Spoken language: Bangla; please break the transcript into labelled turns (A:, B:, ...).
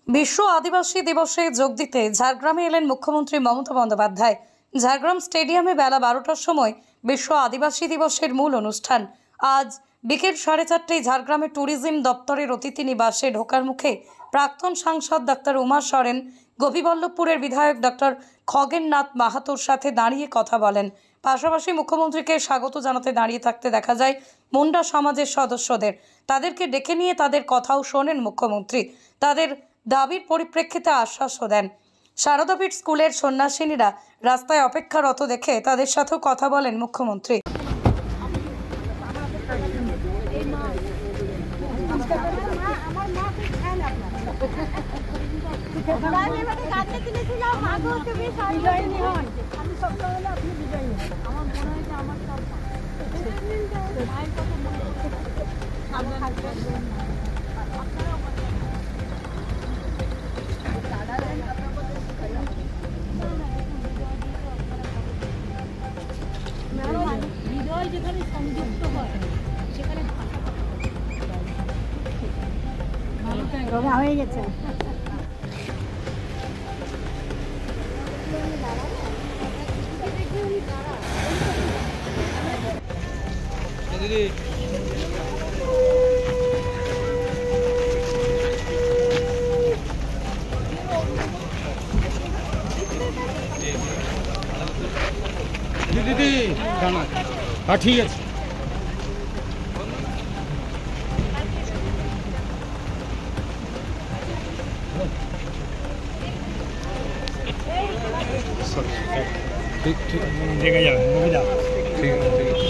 A: বিশ্ব আদিবাসী দিবসে যোগ দিতে ঝাড়গ্রামে এলেন মুখ্যমন্ত্রী মমতা বন্দ্যোপাধ্যায়। ঝাড়গ্রাম স্টেডিয়ামে বেলা 12টার সময় বিশ্ব আদিবাসী দিবসের মূল অনুষ্ঠান। আজ বিকেল 4:30টায় ঝাড়গ্রামে ট্যুরিজম দপ্তরের অতিথি নিবাসে ঢোকার মুখে প্রাক্তন সাংসদ ডাক্তার উমা সরেন গোপীবল্লভপুরের বিধায়ক ডক্টর খগেননাথ মাহাতোর সাথে দাঁড়িয়ে কথা বলেন। পাশাপাশি মুখ্যমন্ত্রীকে স্বাগত জানাতে দাঁড়িয়ে থাকতে দেখা যায় মুন্ডা সমাজের সদস্যদের। তাদেরকে ডেকে নিয়ে তাদের কথাও শোনেন মুখ্যমন্ত্রী। তাদের দাবির পরিপ্রেক্ষিতে আশ্বাসও দেন। শারদাপীঠ স্কুলের সন্ন্যাসিনীরা রাস্তায় অপেক্ষারত দেখে তাদের সাথেও কথা বলেন মুখ্যমন্ত্রী।
B: যেখানে সংযুক্ত হয় সেখানে ভালো হয়ে গেছে।
C: দিদি দিদি দাঁড়া, হ্যাঁ ঠিক আছে। ঠিক ঠিক দেখা যাবে, ঠিক আছে ঠিক আছে।